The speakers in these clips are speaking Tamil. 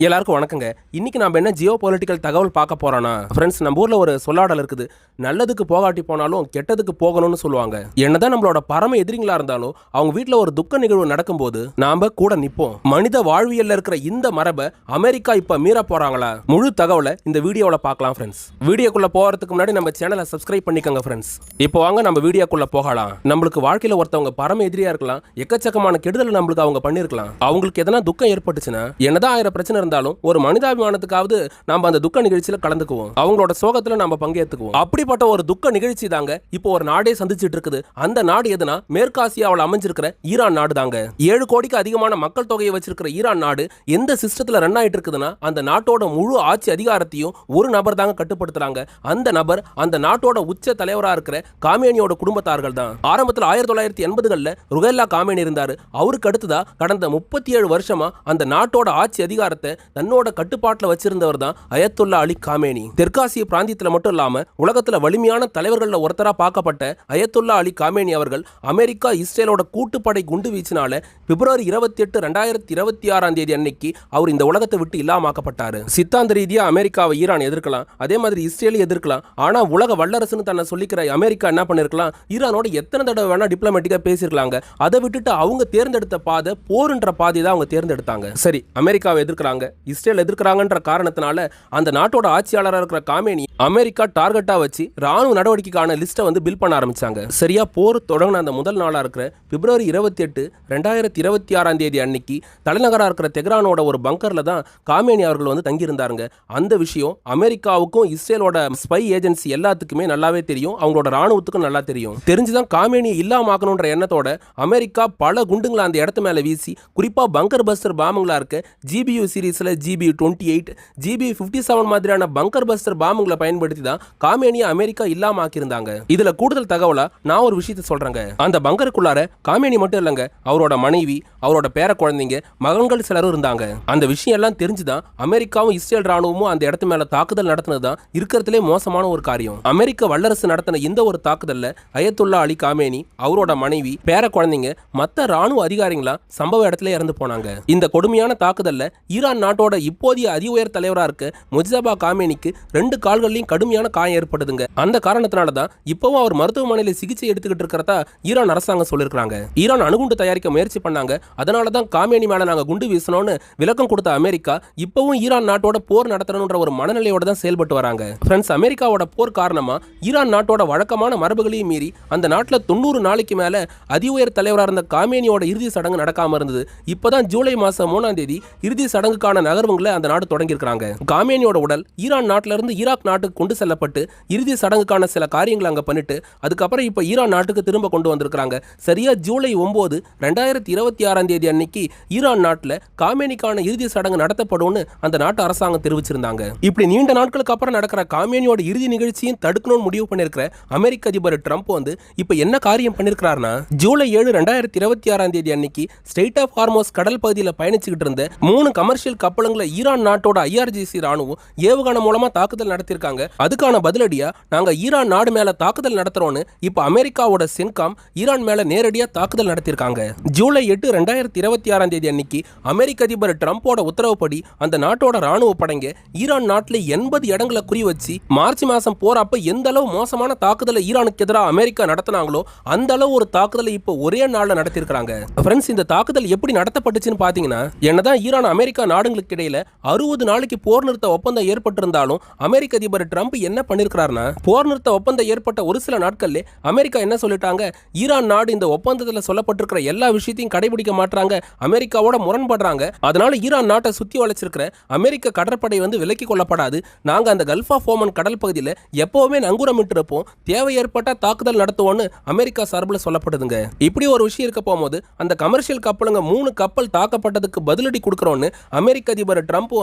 எல்லாருக்கும் வணக்கங்க. இன்னைக்கு நாம என்ன ஜியோ பொலிட்டிக்கல் தகவல் பார்க்க போறோம்னா, ஃப்ரெண்ட்ஸ், நம்ம ஊர்ல ஒரு சொல்லாடல் இருக்குது. நல்லதுக்கு போகாட்டி போனாலும் கெட்டதுக்கு போகணும்னு சொல்லுவாங்க. என்னதான் நம்மளோட பரம எதிரிங்களா இருந்தாலும் அவங்க வீட்டுல ஒரு துக்க நிகழ்வு நடக்கும்போது நாம கூட நிப்போம். மனித வாழ்வியல்ல இருக்கிற இந்த மரபை அமெரிக்கா இப்ப மீற போறாங்களா? முழு தகவலை இந்த வீடியோல பார்க்கலாம் ஃப்ரெண்ட்ஸ். வீடியோக்குள்ள போறதுக்கு முன்னாடி நம்ம சேனலை சப்ஸ்கிரைப் பண்ணிக்கோங்க ஃப்ரெண்ட்ஸ். இப்போ வாங்க நம்ம வீடியோக்குள்ள போகலாம். நம்மளுக்கு வாழ்க்கையில ஒருத்தவங்க பரம எதிரியா இருக்கலாம், எக்கச்சக்கமான கெடுதல் நம்மளுக்கு அவங்க பண்ணிருக்கலாம். அவங்களுக்கு எதனா துக்கம் ஏற்பட்டுச்சுன்னா என்னதான் ஆயிரம் பிரச்சனை இருந்தாலும் ஒரு மனிதாபிமானத்துக்காவது நாம அந்த துக்க நிகழ்ச்சியில கலந்துக்குவோம். அவங்களோட சோகத்துல நாம பங்கேற்றுக்குவோம். அப்படிப்பட்ட ஒரு துக்க நிகழ்ச்சி தாங்க இப்போ ஒரு நாடே சந்திச்சிட்டு இருக்குது. அந்த நாடு எதுனா மேற்காசியாவில் அமைஞ்சிருக்கிற ஈரான் நாடு தாங்க. 7 கோடிக்கு அதிகமான மக்கள் தொகையை வச்சிருக்கிற ஈரான் நாடு எந்த சிஸ்டத்துல ரன் ஆயிட்டு இருக்குதுன்னா அந்த நாட்டோட முழு ஆட்சி அதிகாரத்தையும் ஒரு நபர் தாங்க கட்டுப்படுத்துறாங்க. அந்த நபர் அந்த நாட்டோட உச்ச தலைவரா இருக்கிற காமேனியோட குடும்பத்தார்கள் தான். ஆரம்பத்தில் 1980களில் ருஹல்லா காமேனி இருந்தாரு. அவருக்கு அடுத்ததா கடந்த 37 வருஷமா அந்த நாட்டோட ஆட்சி அதிகாரத்தை தன்னோட கட்டுப்பாட்டில் வச்சிருந்தவர் தான் அயத்துல்லா அலி காமேனி. தெற்காசிய பிராந்தியத்தில் மட்டும் இல்லாம உலகத்துல வலிமையான தலைவர்கள் ஒருத்தரா பார்க்கப்பட்ட அயத்துல்லா அலி காமேனி அவர்கள் அமெரிக்கா இஸ்ரேலோட கூட்டுப்படை குண்டு வீச்சினால பிப்ரவரி 28, 2026 அன்னைக்கு அவர் இந்த உலகத்தை விட்டு இல்லாமக்கப்பட்டாரு. சித்தாந்த ரீதியா அமெரிக்காவை ஈரான் எதிர்க்கலாம், அதே மாதிரி இஸ்ரேலை எதிர்க்கலாம். ஆனா உலக வல்லரசுன்னு தன்னை சொல்லிக்கிற அமெரிக்கா என்ன பண்ணிருக்கலாம், ஈரானோட எத்தனை தடவை வேணா டிப்ளமேட்டிக்கா பேசிருக்கலாங்க. அதை விட்டுட்டு அவங்க தேர்ந்தெடுத்த பாதை போர்ன்ற பாதை தான் அவங்க தேர்ந்தெடுத்தாங்க. சரி, அமெரிக்காவை எதிர்க்கிறாங்க, இஸ்ரேல் எதிர்க்கிறாங்கன்ற காரணத்தினால அந்த நாட்டோட ஆட்சியாளராக இருக்கிற காமேனி அமெரிக்கா டார்கெட்டா வச்சு ராணுவ நடவடிக்கைக்கான லிஸ்ட்டை பில் பண்ண ஆரம்பிச்சாங்க. சரியா போர் தொடங்கின அந்த முதல் நாளா இருக்கிற பிப்ரவரி 28, 2026 அன்னைக்கு தலைநகரா இருக்கிற தெஹ்ரானோட ஒரு பங்கர்ல தான் காமேனி அவர்கள் தங்கியிருந்தாருங்க. அந்த விஷயம் அமெரிக்காவுக்கும் இஸ்ரேலோட ஸ்பை ஏஜென்சி எல்லாத்துக்குமே நல்லாவே தெரியும், அவங்களோட ராணுவத்துக்கும் நல்லா தெரியும். தெரிஞ்சுதான் காமேனியை இல்லாமக்கணுன்ற எண்ணத்தோட அமெரிக்கா பல குண்டுங்களை அந்த இடத்து மேல வீசி, குறிப்பா பங்கர் பஸ்டர் பாம்புங்களா இருக்க GBU சீரீஸ்ல GBU-28, GBU-57 மாதிரியான பங்கர் பஸ்டர் பாம்புகளை பயன்படுத்தி தான் காமேனியை அமெரிக்கா இல்லாம ஆக்கியிருந்தாங்க. இதுல கூடுதல் தகவலா நான் ஒரு விஷயத்தை சொல்றேங்க. அந்த பங்கருக்குள்ளார காமேனி மட்டும் இல்லங்க, அவரோட மனைவி, அவரோட பேர குழந்தைங்க, மகன்கள் சிலரும் இருந்தாங்க. அந்த விஷயம் எல்லாம் தெரிஞ்சுதான் அமெரிக்காவும் இஸ்ரேல் ராணுவமும் அந்த இடத்து மேல தாக்குதல் நடத்தினதுதான் இருக்கிறதுலே மோசமான ஒரு காரியம். அமெரிக்க வல்லரசு நடத்தின இந்த ஒரு தாக்குதல்ல அயத்துல்லா அலி காமேனி, அவரோட மனைவி, பேர குழந்தைங்க, மத்த ராணுவ அதிகாரிகளா சம்பவ இடத்துல இறந்து போனாங்க. இந்த கொடுமையான தாக்குதல்ல ஈரான் நாட்டோட இப்போதைய அதி உயர் தலைவரா இருக்க முஜ்தபா காமேனிக்கு 2 கால்கள்லயும் கடுமையான காயம் ஏற்படுதுங்க. அந்த காரணத்தினாலதான் இப்பவும் அவர் மருத்துவமனையில சிகிச்சை எடுத்துக்கிட்டு இருக்கிறதா ஈரான் அரசாங்கம் சொல்லிருக்காங்க. ஈரான் அணுகுண்டு தயாரிக்க முயற்சி பண்ணாங்க, அதனாலதான் காமேனி மேல நாங்க குண்டு வீசணும்னு விளக்கம் கொடுத்த அமெரிக்கா இப்பவும் ஈரான் நாட்டோட போர் நடத்தணும்ன்ற ஒரு மனநிலையோட தான் செயல்பட்டு வராங்க. ஃப்ரெண்ட்ஸ், அமெரிக்காவோட போர் காரணமா ஈரான் நாட்டோட வழக்கமான மரபுகளையும் மீறி அந்த நாட்டுல 90 நாளைக்கு மேல அதி உயர் தலைவராக இருந்த காமேனியோட இறுதி சடங்கு நடக்காம இருந்தது. இப்பதான் ஜூலை மாசம் 3ஆம் தேதி இறுதி சடங்குக்கான நகர்வுகளை அந்த நாடு தொடங்கி இருக்காங்க. காமேனியோட உடல் ஈரான் நாட்டில இருந்து ஈராக் நாட்டுக்கு கொண்டு செல்லப்பட்டு இறுதி சடங்குக்கான சில காரியங்களை அங்க பண்ணிட்டு அதுக்கப்புறம் இப்ப ஈரான் நாட்டுக்கு திரும்ப கொண்டு வந்திருக்காங்க. சரியா ஜூலை 9, 2026 அன்னைக்கு ஈரான் நாட்டுல காமேனிக்கான இறுதி சடங்கு நடத்தப்படும்னு அந்த நாட்டு அரசாங்கம் தெரிவிச்சிருந்தாங்க. இப்படி நீண்ட நாட்களுக்கு அப்புறம் நடக்கிற காமேனியோட இறுதி நிகழ்ச்சியும் தடுக்கணும்னு முடிவு பண்ணிருக்கிற அமெரிக்க அதிபர் ட்ரம்ப் இப்ப என்ன காரியம் பண்ணிருக்காருன்னா, ஜூலை 7, 2026 அன்னைக்கு ஸ்ட்ரெய்ட் ஆஃப் ஹார்மோஸ் கடல் பகுதியில் பயணிச்சுக்கிட்டு இருந்த 3 கமர்ஷியல் கப்பலுங்களை ஈரான் நாட்டோட IRGC ராணுவம் ஏவுகணை மூலமா தாக்குதல் நடத்திருக்காங்க. அதுக்கான பதிலடியா நாங்க ஈரான் நாடு மேல தாக்குதல் நடத்துறோம்னு இப்ப அமெரிக்காவோட சென்காம் ஈரான் மேல நேரடியா தாக்குதல் நடத்திருக்காங்க. ஜூலை 8, 2026 அன்னைக்கு அமெரிக்க அதிபர் ட்ரம்போட உத்தரவுப்படி அந்த நாட்டோட ராணுவ படைங்க ஈரான் நாட்டுல 80 இடங்களை குறி வச்சு மார்ச் மாசம் போறப்ப எந்த அளவு மோசமான தாக்குதலை ஈரானுக்கு எதிராக அமெரிக்கா நடத்தினாங்களோ அந்த அளவு ஒரு தாக்குதலை இப்ப ஒரே நாள்ல நடத்திருக்காங்க. ஃப்ரெண்ட்ஸ், இந்த தாக்குதல் எப்படி நடத்தப்பட்டுச்சுன்னு பாத்தீங்கன்னா, என்னதான் ஈரான் அமெரிக்கா நாடுகளுக்கு இடையில 60 நாளைக்கு போர் நிறுத்த ஒப்பந்தம் ஏற்பட்டிருந்தாலும் அமெரிக்க அதிபர் ட்ரம்ப் என்ன பண்ணிருக்காருன்னா, போர் நிறுத்த ஒப்பந்தம் ஏற்பட்ட ஒரு சில நாட்கள்ல அமெரிக்கா என்ன சொல்லிட்டாங்க, ஈரான் நாடு இந்த ஒப்பந்தத்தில் சொல்லப்பட்டிருக்கிற எல்லா விஷயத்தையும் கடைபிடிக்க மாட்டாங்க, அமெரிக்காவோட முரண்படுறாங்க. அதனால ஈரான் நாட்டை சுத்தி வளைச்சிருக்கிற அமெரிக்க கடற்படை விலக்கி கொள்ளப்படாது. நாங்க அந்த கல்ஃப் ஆஃப் ஓமன் கடல் பகுதியில் எப்பவுமே நங்கூரமிட்டு இருப்போம், தேவை ஏற்பட்ட தாக்குதல் நடத்துவோம்னு அமெரிக்கா சார்பில் சொல்லப்படுதுங்க. இப்படி ஒரு விஷயம் இருக்க போகும்போது அந்த கமர்ஷியல் கப்பலுங்க 3 கப்பல் தாக்கப்பட்டதுக்கு பதிலடி கொடுக்கறோம்னு அமெரிக்க அதிபர் ட்ரம்ப்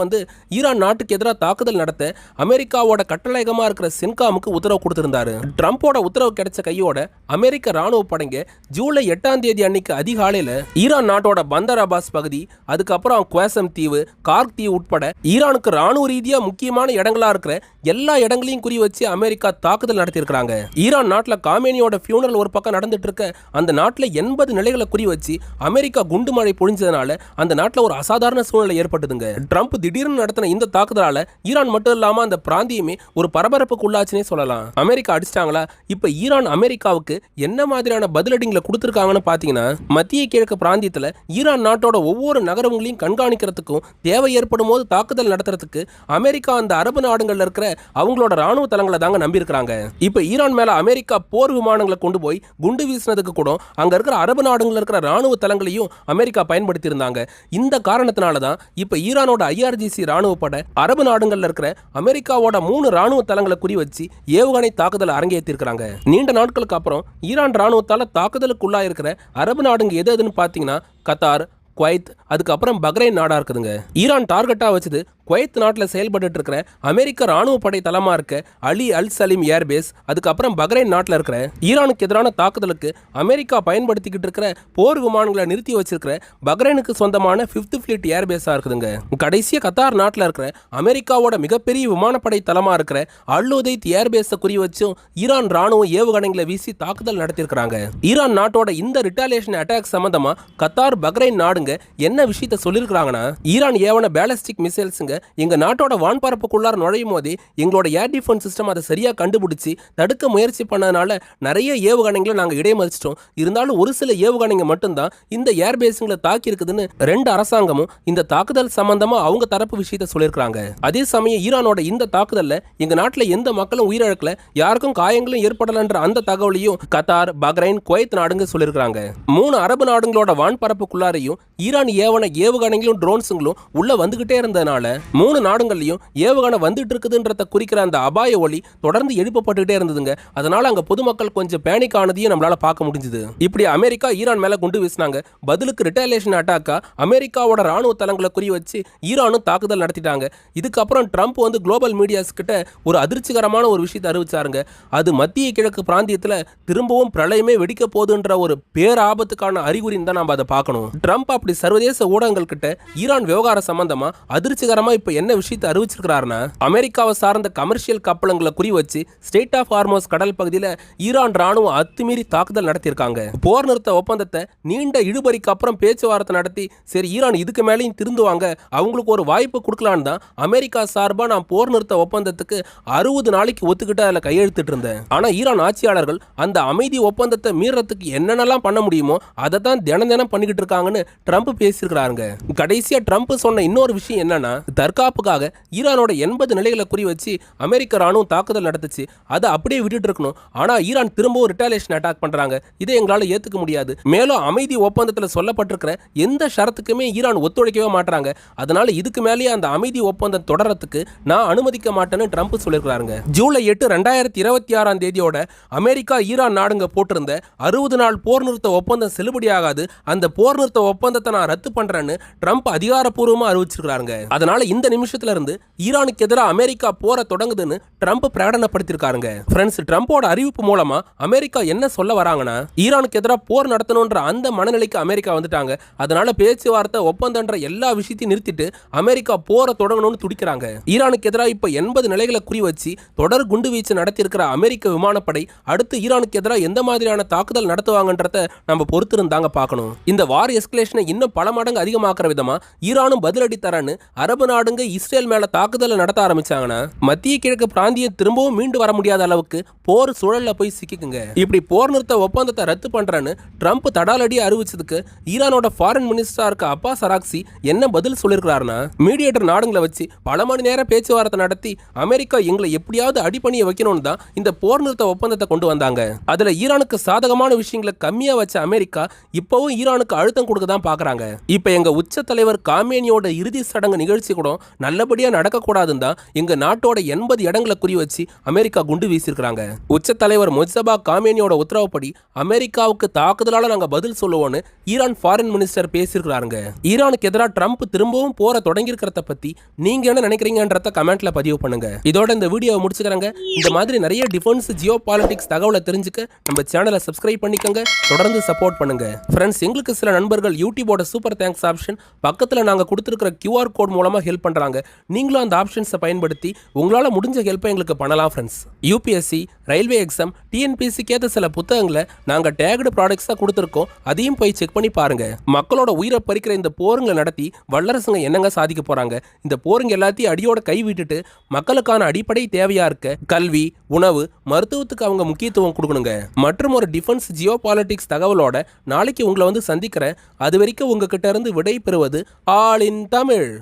ஈரான் நாட்டுக்கு எதிராக தாக்குதல் நடத்த அமெரிக்காவோட கட்டளையகமா இருக்கிற சென்காமுக்கு உத்தரவு கொடுத்திருந்தாரு. ட்ரம்போட உத்தரவு கிடைச்ச கையோட அமெரிக்க ராணுவ படைங்க ஜூலை 8ஆம் தேதி அன்னைக்கு அதிகாலையில ஈரான் நாட்டோட பந்தர் அபாஸ் பகுதி, அதுக்கப்புறம் குவாசம் தீவு, கார்க் தீவு உட்பட ஈரானுக்கு ராணுவ ரீதியா முக்கியமான இடங்களா இருக்கிற எல்லா இடங்களையும் குறி வச்சு அமெரிக்கா தாக்குதல் நடத்தியிருக்காங்க. ஈரான் நாட்டுல காமேனியோட ஃபியூனரல் ஒரு பக்கம் நடந்துட்டு இருக்க அந்த நாட்டுல 80 நிலைகளை குறி வச்சு அமெரிக்கா குண்டு மழை பொழிஞ்சதுனால அந்த நாட்டுல ஒரு அசாதாரண சூழ்நிலை ஏற்பட்டதுங்க. வருதுங்க. ட்ரம்ப் திடீர்னு நடத்தின இந்த தாக்குதலால ஈரான் மட்டும் இல்லாம அந்த பிராந்தியமே ஒரு பரபரப்புக்கு உள்ளாச்சுனே சொல்லலாம். அமெரிக்கா அடிச்சிட்டாங்களா? இப்ப ஈரான் அமெரிக்காவுக்கு என்ன மாதிரியான பதிலடிங்களை கொடுத்திருக்காங்கன்னு பாத்தீங்கன்னா, மத்திய கிழக்கு பிராந்தியத்துல ஈரான் நாட்டோட ஒவ்வொரு நகரங்களையும் கண்காணிக்கிறதுக்கும் தேவை ஏற்படும் போது தாக்குதல் நடத்துறதுக்கு அமெரிக்கா அந்த அரபு நாடுகள்ல இருக்கிற அவங்களோட ராணுவ தளங்களை தாங்க நம்பி இருக்கிறாங்க. இப்ப ஈரான் மேல அமெரிக்கா போர் விமானங்களை கொண்டு போய் குண்டு வீசினதுக்கு கூட அங்க இருக்கிற அரபு நாடுகள்ல இருக்கிற ராணுவ தளங்களையும் அமெரிக்கா பயன்படுத்தி இருந்தாங்க. இந்த காரணத்தினாலதான் இப்ப ஈரானோட IRGC ராணுவ படை அரபு நாடுகள்ல இருக்கிற அமெரிக்காவோட 3 ராணுவ தளங்களை குறி வச்சு ஏவுகணை தாக்குதல் அரங்கேற்றி இருக்காங்க. நீண்ட நாட்களுக்கு அப்புறம் ஈரான் ராணுவத்தால தாக்குதலுக்குள்ளா இருக்கிற அரபு நாடுங்க எதுன்னு பாத்தீங்கன்னா கத்தார், குவைத், அதுக்கப்புறம் பஹ்ரைன் நாடா இருக்குதுங்க. ஈரான் டார்கெட்டா வச்சது குவைத் நாட்டில் செயல்பட்டு இருக்கிற அமெரிக்க ராணுவ படை தளமா இருக்க அலி அல் சலீம் ஏர்பேஸ், அதுக்கப்புறம் பஹ்ரைன் நாட்டில் இருக்கிற ஈரானுக்கு எதிரான தாக்குதலுக்கு அமெரிக்கா பயன்படுத்திக்கிட்டு இருக்கிற போர் விமானங்களை நிறுத்தி வச்சிருக்கிற பஹ்ரைனுக்கு சொந்தமான 5th Fleet ஏர்பேஸா இருக்குதுங்க. கடைசியா கத்தார் நாட்டில் இருக்கிற அமெரிக்காவோட மிகப்பெரிய விமானப்படை தளமா இருக்கிற அல் உதைத் ஏர்பேஸை குறி வச்சும் ஈரான் ராணுவம் ஏவுகணைகளை வீசி தாக்குதல் நடத்திருக்கிறாங்க. ஈரான் நாட்டோட இந்த ரிட்டாலியேஷன் அட்டாக் சம்பந்தமா கத்தார், பஹ்ரைன் நாடுங்க என்ன விஷயத்தை சொல்லியிருக்கிறாங்கன்னா, ஈரான் ஏவன பேலிஸ்டிக் மிசைல்ஸுங்க எங்க நாட்டோட வான்பரப்புக்குள்ளார நுழையும் போதே எங்களோட ஏர் டிஃபென்ஸ் சிஸ்டம் அதை சரியா கண்டுபிடிச்சு தடுக்க முயற்சி பண்ணதுனால நிறைய ஏவுகணைகளை நாங்க இடைமறிச்சிட்டோம். இருந்தாலும் ஒரு சில ஏவுகணைங்க மட்டும்தான் இந்த ஏர்பேஸுங்களை தாக்கி இருக்குதுன்னு 2 அரசாங்கமும் இந்த தாக்குதல் சம்பந்தமா அவங்க தரப்பு விஷயத்தை சொல்லியிருக்காங்க. அதே சமயம் ஈரானோட இந்த தாக்குதல்ல எங்க நாட்டுல எந்த மக்களும் உயிரிழக்கல, யாருக்கும் காயங்களும் ஏற்படலன்ற அந்த தகவலையும் கத்தார், பஹ்ரைன், குவைத் நாடுங்க சொல்லியிருக்காங்க. 3 அரபு நாடுகளோட வான்பரப்புக்குள்ளாரையும் ஈரான் ஏவன ஏவுகணைகளும் ட்ரோன்ஸுங்களும் உள்ள வந்துகிட்டே இருந்ததுனால 3 நாடுகள்லயும் ஏவுகணை வந்துட்டு இருக்குதுன்றத குறிக்கிற அந்த அபாய ஒலி தொடர்ந்து எழுப்பப்பட்டுட்டே இருந்ததுங்க. அதனால அங்க பொதுமக்கள் கொஞ்சம் பேனிக் ஆனதையும் நம்மளால பார்க்க முடிஞ்சது. இப்படி அமெரிக்கா ஈரான் மேல குண்டு வீசினாங்க. பதிலுக்கு ரிட்டாலியேஷன் அட்டாக்கா அமெரிக்காவோட ராணுவ தளங்களை குறி வச்சு ஈரானும் தாக்குதல் நடத்திட்டாங்க. இதுக்கப்புறம் ட்ரம்ப் வந்து குளோபல் மீடியாஸ் கிட்ட ஒரு அதிர்ச்சிகரமான ஒரு விஷயத்தை அறிவிச்சாருங்க. அது மத்திய கிழக்கு பிராந்தியத்துல திரும்பவும் பிரளயமே வெடிக்க போகுதுன்ற ஒரு பேராபத்துக்கான அறிகுறின்னு தான் நம்ம அதை பார்க்கணும். ட்ரம்ப் அப்படி சர்வதேச ஊடகங்கள் கிட்ட ஈரான் விவகாரம் சம்பந்தமா அதிர்ச்சிகரமா இப்ப என்ன விஷயத்தை அறிவிச்சிருக்காருன்னா, அமெரிக்காவை சார்ந்த கமர்ஷியல் கப்பலுங்களை குறி வச்சு ஸ்டேட் ஆஃப் ஹார்மோஸ் கடல் பகுதியில் ஈரான் ராணுவம் அத்துமீறி தாக்குதல் நடத்தியிருக்காங்க. போர் நிறுத்த ஒப்பந்தத்தை நீண்ட இழுபறிக்கு அப்புறம் பேச்சுவார்த்தை நடத்தி சரி ஈரான் இதுக்கு மேலேயும் திருந்துவாங்க, அவங்களுக்கு ஒரு வாய்ப்பு கொடுக்கலான்னு தான் அமெரிக்கா சார்பா நான் போர் நிறுத்த ஒப்பந்தத்துக்கு 60 நாளைக்கு ஒத்துக்கிட்டு அதில் கையெழுத்திட்டு இருந்தேன். ஆனா ஈரான் ஆட்சியாளர்கள் அந்த அமைதி ஒப்பந்தத்தை மீறத்துக்கு என்னென்னலாம் பண்ண முடியுமோ அதை தான் தினம் பண்ணிக்கிட்டு இருக்காங்கன்னு ட்ரம்ப் பேசியிருக்கிறாங்க. கடைசியா ட்ரம்ப் சொன்ன இன்னொரு விஷயம் என்னன்னா, தற்காப்புக்காக ஈரானோட 80 நிலைகளை குறி வச்சு அமெரிக்க ராணுவம் தாக்குதல் நடத்துச்சு, அதை அப்படியே விட்டுட்டு இருக்கணும். ஆனா ஈரான் திரும்பவும் ரிட்டாலியேஷன் அட்டாக் பண்றாங்க, இதை எங்களால ஏத்துக்க முடியாது. மேலும் அமைதி ஒப்பந்தத்தில் சொல்லப்பட்டிருக்கிற எந்த ஷரத்துக்குமே ஈரான் ஒத்துழைக்கவே மாட்டாங்க. அதனால இதுக்கு மேலேயே அந்த அமைதி ஒப்பந்தம் தொடரத்துக்கு நான் அனுமதிக்க மாட்டேன்னு ட்ரம்ப் சொல்லியிருக்காங்க. ஜூலை 8, 2026 அமெரிக்கா ஈரான் நாடுங்க போட்டிருந்த 60 நாள் போர் நிறுத்த ஒப்பந்தம் செல்லுபடியாகாது, அந்த போர் நிறுத்த ஒப்பந்தத்தை நான் ரத்து பண்றேன்னு ட்ரம்ப் அதிகாரப்பூர்வமா அறிவிச்சிருக்காங்க. அதனால இந்த நிமிஷத்துல இருந்து ஈரானுக்கு எதிராக அமெரிக்கா போர தொடங்குதுன்னு ட்ரம்ப் பிரகடனப்படுத்திருக்காருங்க. ஃப்ரெண்ட்ஸ், ட்ரம்போட அறிவிப்பு மூலமா அமெரிக்கா என்ன சொல்ல வராங்கன்னா, ஈரானுக்கு எதிராக போர் நடத்தணும்ன்ற அந்த மனநிலைக்கு அமெரிக்கா வந்துட்டாங்க. அதனால பேச்சுவார்த்தை ஒப்பந்தன்ற எல்லா விஷயத்தையும் நிறுத்திட்டு அமெரிக்கா போர தொடங்கணும்னு துடிக்கிறாங்க. ஈரானுக்கு எதிராக இப்ப 80 நிலைகளை குறி வச்சு தொடர் குண்டு வீச்சு நடத்தி இருக்கிற அமெரிக்க விமானப்படை அடுத்து ஈரானுக்கு எதிராக எந்த மாதிரியான தாக்குதல் நடத்துவாங்கன்றத நம்ம பொறுத்திருந்தாங்க பார்க்கணும். இந்த வார் எஸ்கலேஷனை இன்னும் பல மடங்கு அதிகமாக்குற விதமா ஈரானும் பதிலடி தரன்னு அரபு நாடுங்க இஸ்ரேல் மேல தாக்குதலை நடத்த ஆரம்பிச்சாங்கன்னா மத்திய கிழக்கு பிராந்தியம் திரும்பவும் மீண்டு வர முடியாத அளவுக்கு போர் சூழல்ல போய் சிக்கிக்குங்க. இப்படி போர் நிறுத்த ஒப்பந்தத்தை ரத்து பண்றேன்னு ட்ரம்ப் தடாலடியா அறிவிச்சதுக்கு ஈரானோட ஃபாரின் மினிஸ்டரா இருக்க அப்பாஸ் அராக்சி என்ன பதில் சொல்லியிருக்கிறாருன்னா, மீடியேட்டர் நாடுகளை வச்சு பல மணி நேரம் பேச்சுவார்த்தை நடத்தி அமெரிக்கா எங்களை எப்படியாவது அடிப்பணிய வைக்கணும்னு தான் இந்த போர் நிறுத்த ஒப்பந்தத்தை கொண்டு வந்தாங்க. அதுல ஈரானுக்கு சாதகமான விஷயங்களை கம்மியா வச்ச அமெரிக்கா இப்பவும் ஈரானுக்கு அழுத்தம் கொடுக்க தான் பாக்குறாங்க. இப்ப எங்க உச்ச தலைவர் காமேனியோட இறுதி சடங்கு நிகழ்ச்சி கூட நல்லபடியா நடக்கக்கூடாதுன்னு தான் எங்க நாட்டோட 80 இடங்களை குறி வச்சு அமெரிக்கா குண்டு வீசியிருக்காங்க. உச்ச தலைவர் முஜ்தபா காமேனியோட உத்தரவுப்படி அமெரிக்காவுக்கு தாக்குதலால நாங்க பதில் சொல்லுவோம்னு ஈரான் ஃபாரின் மினிஸ்டர் பேசியிருக்காங்க. ஈரானுக்கு எதிராக ட்ரம்ப் திரும்பவும் போற தொடங்கி இருக்கிறத பத்தி நீங்க என்ன நினைக்கிறீங்கன்றத கமெண்ட்ல பதிவு பண்ணுங்க. இதோட இந்த வீடியோவை முடிச்சுக்கிறாங்க. இந்த மாதிரி நிறைய டிஃபென்ஸ், ஜியோ பாலிடிக்ஸ் தகவலை தெரிஞ்சுக்க நம்ம சேனலை சப்ஸ்கிரைப் பண்ணிக்கோங்க. தொடர்ந்து சப்போர்ட் பண்ணுங்க. ஃப்ரெண்ட்ஸ், எங்களுக்கு சில நண்பர்கள் யூடியூபோட சூப்பர் தேங்க்ஸ் ஆப்ஷன் பக்கத்துல நாங்க கொடுத்திருக்கிற QR கோட் மூலமா ஹெல்ப் ஹெல்ப் பண்ணுறாங்க. நீங்களும் அந்த ஆப்ஷன்ஸை பயன்படுத்தி உங்களால் முடிஞ்ச ஹெல்ப்பை எங்களுக்கு பண்ணலாம் ஃப்ரெண்ட்ஸ். யூபிஎஸ்சி, ரயில்வே எக்ஸாம், டிஎன்பிஎஸ்சிக்கு ஏற்ற சில புத்தகங்களை நாங்கள் டேக்டு ப்ராடக்ட்ஸாக கொடுத்துருக்கோம். அதையும் போய் செக் பண்ணி பாருங்க. மக்களோட உயிரை பறிக்கிற இந்த போருங்களை நடத்தி வல்லரசுங்க என்னங்க சாதிக்க போகிறாங்க? இந்த போருங்க எல்லாத்தையும் அடியோட கை விட்டுட்டு மக்களுக்கான அடிப்படை தேவையாக இருக்க கல்வி, உணவு, மருத்துவத்துக்கு அவங்க முக்கியத்துவம் கொடுக்கணுங்க. மற்றும் ஒரு டிஃபென்ஸ் ஜியோ பாலிட்டிக்ஸ் தகவலோட நாளைக்கு உங்களை வந்து சந்திக்கிறேன். அது வரைக்கும் உங்ககிட்ட இருந்து விடை பெறுவது ஆல் இன் தமிழ்.